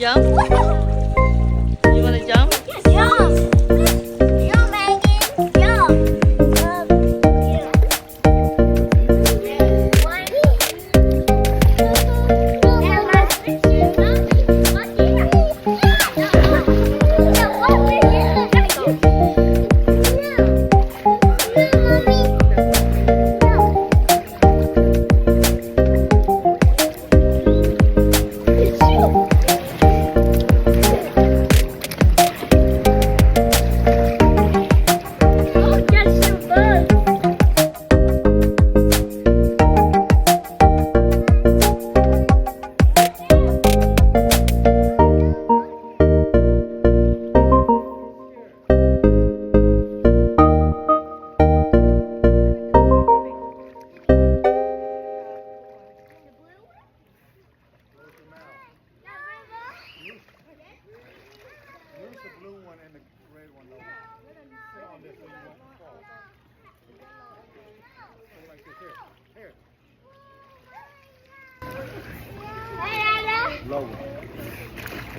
jump? You wanna jump? Jump! Jump, Maggie! Jump! Use the blue one and the red one. Sit on this so you won't fall. Go like this. Here. Lower.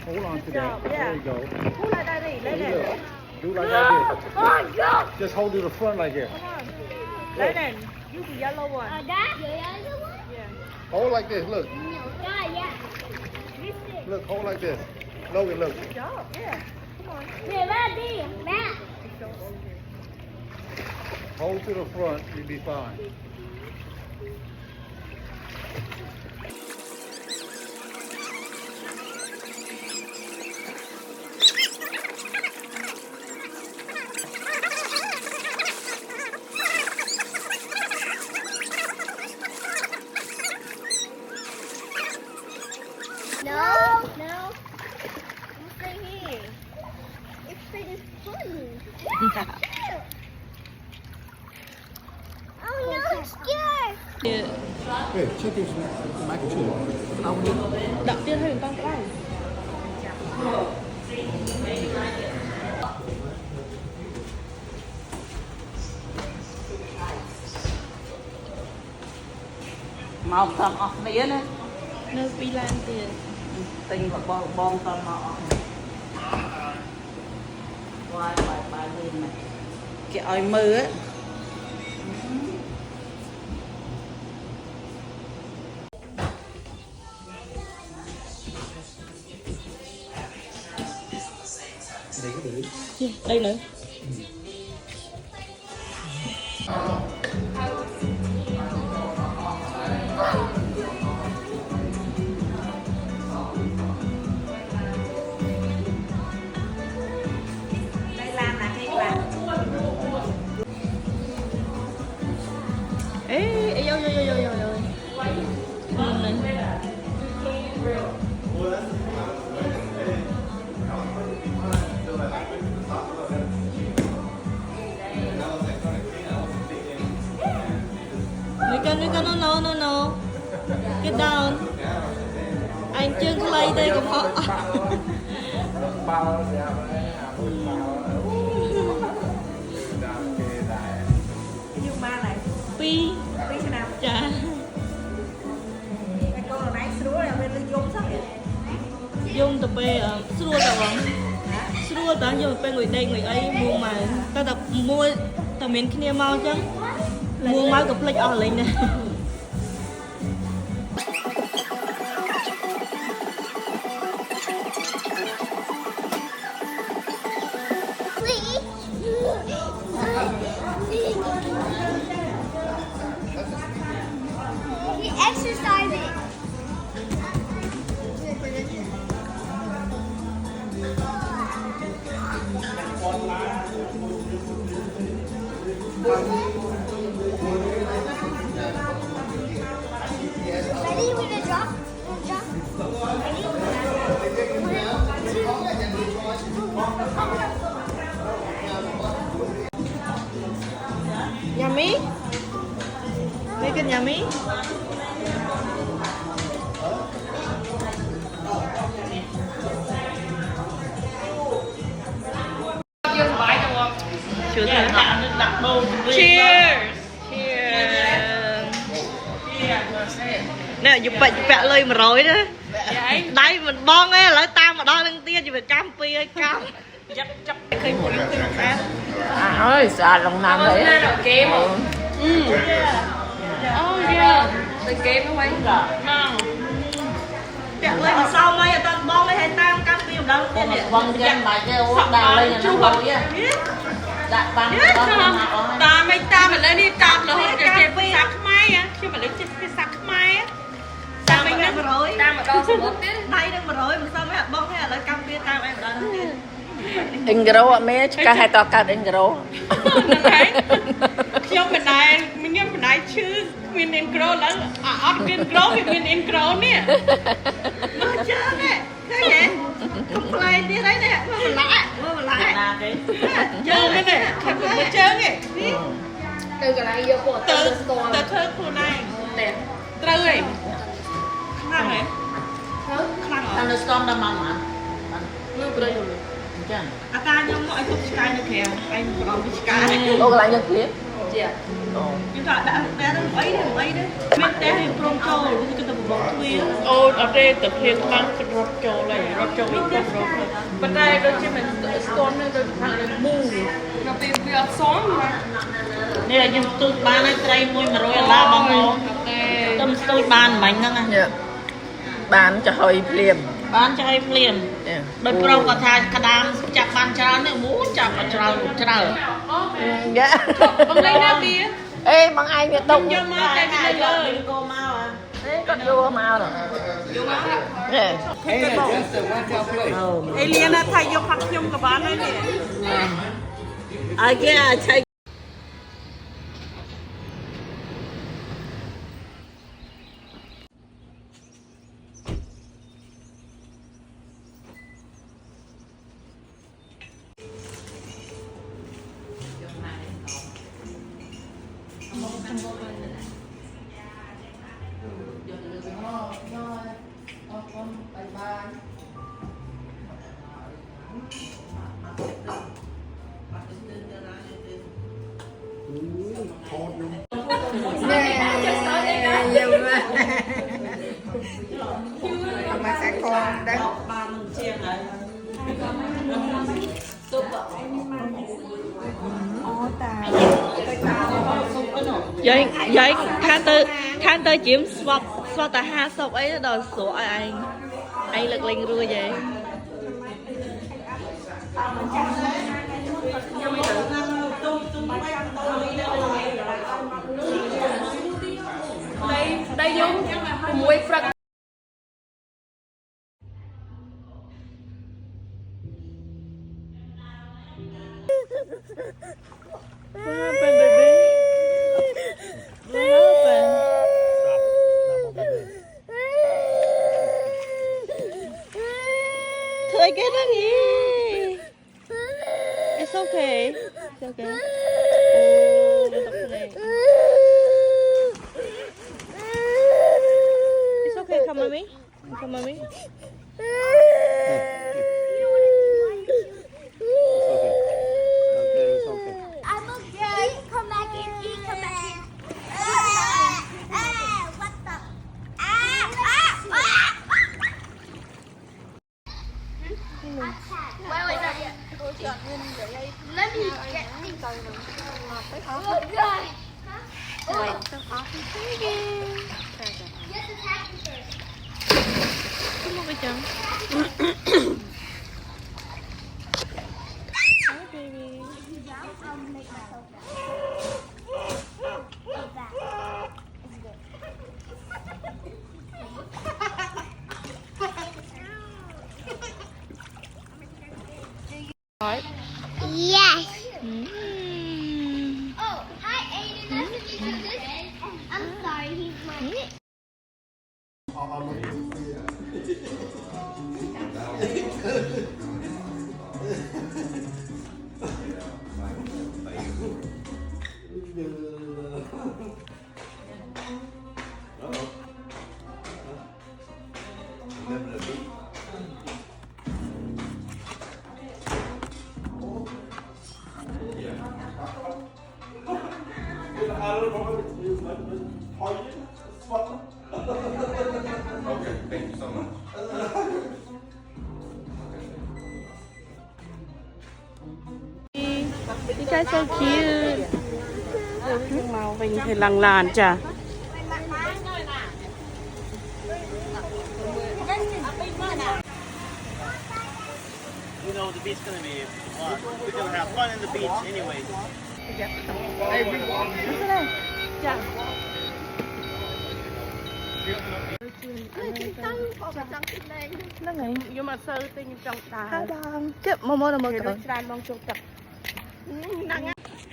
Hold on to that. There you go. Pull like that, There like you that. go. Do like that. Just hold to the front like this. Like that. Use the yellow one. Hold like this. Look. Look. Hold like this. Logan, look. Good job, yeah. Come on. Hold to the front. You'll be fine. No. I'm staying here. It's pretty funny. Oh no, I'm scared. Yeah. Hey, check this mac and cheese. Đặt tiên hơi con cái này. Màu tầm ọt mía nè. Nơi Pi Lan tiền. Tình và bom tầm ọt. Quay bài lên này. Cái oi mưa á. Đây nữa. Ê, vô. Này. No. Get down. Anh chưa clay đây cũng họ. Nhưng ba này. Pi. Biết thế nào? Chà. Cái con này sữa là bên dùng sắc vậy. Dùng tập về xua tập vắng. Xua ta dùng về người đây người ấy mua mà ta tập mua tập miếng kia mau chứ. Mua máu gặp lịch ở lên này. Exercising. Ready? We're gonna drop. Ready? Yummy? Make it yummy? Chưa thấy. Cheers! Cheers! Nè, chụp bẹ lời mà rồi đó. Đây mình bon ấy, lại tao cam ở đó đừng tiên chỉ phải cam pi cam chấp chấp khi một em ơi sao lòng nam đấy Game hả? Oh yeah. The game nó quay. Dạ lên sau mấy tao bom lấy hai tam cam pi ở đó tiên này vâng chân bài kêu đào lên là nó bầu chứ đã tăng Ta mấy ta mà lên đi tạm là hết cái chơi sạc mai á, chứ mà lấy cái sạc mai á. ta mình đang rồi Ta mà đo số 1 tiết. đây đang rồi mà sao mấy hạt bom hay là cam pi tam em ở đó tiên ingro ạ mấy cái hai to cả ingro Nhưng mình này chứ mình intro là intro thì mình intro nè. mà chơi nè cái gì complain đi đấy nè mà lại Chơi cái này, thật là mới chơi nè. Từ cái này vô của Từ thơ khu này. Đẹp. Trâu rồi. khăn này khăn thằng nó storm đâm mong hả Lưu rồi. chẳng ta nhưng mọi người sky được kìa anh còn bị sky ô cái lại nhân kia Dạ. nhưng mà đã ấy đấy mình té thì prom trâu thì cái tập bóng thuê Ô, ở đây tập hiện mang cái rốt trâu này, rốt trâu mình có rốt này. Bên đây đôi khi mình stone này đôi thằng này mù. Nó bị xóm mà. nè là nhưng tôi bán cái tray môi mà rồi là bông không tâm tôi bán bánh đó nghe bán cho hơi phèm bán cho hơi phèm đôi pro có thay cả đám chặt bàn trao nữa muốn chặt bàn trao dạ Bằng lấy ra bia. ê bằng ai biết đông Nhưng mà đây cái lời. cô mau à đấy con vô mau rồi Eliana thay vô phát nhung của bạn ấy nè. ai kia chạy mà sẽ còn đấy vậy than tới chiếm swap ta ha sọc ấy đòi sổ anh lực linh rùa vậy Đây vô mùi phật. What happened, baby? What happened? Thôi cái đó đi. It's okay. It's okay. Oh, it's okay. It's okay. Come with me. Come with me. It's okay. I'm okay. Come back in. Come back in. What the? Wait. Let me get these. Oh, God. Wait. Yes, attack me first. Come on, Victor. Hi, baby. I'll make myself back. Yes. Oh, hi, Aiden. Nice to meet you. I'm sorry, he's my. Okay, thank you so much. guys so cute. មកវិញទៅឡើងឡានចា You know the beach's gonna be fun. We're gonna have fun in the beach anyways.ខ្ញុំអត់សូវទិញចង់ដើរ Hai đàn. Tiếp mô mô là mô រ cỡ. ត់ច្រើនមកជោគទឹក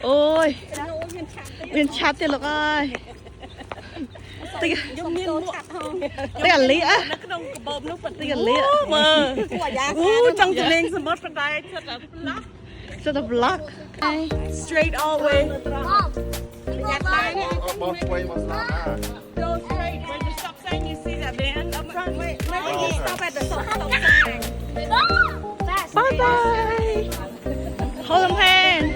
Ôi. Viên chát tiền lộc ơi. Tì cả lĩa. នៅក្នុងកាបូបនោះប៉ុន្តែ Tì cả lĩa. Mơ. ចង់ទៅលេងសមុទ្រប៉ុន្តែចិត្តតែផ្លាស់ Set a block. straight all the way Both way must not hide. go straight when you stop sign you see that van up front wait stop at the stop sign Bye bye. Hold them hand.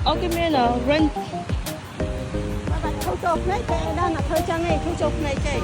Okay, man, run. Thu chột này đây đang là thôi chân này thu chột này chị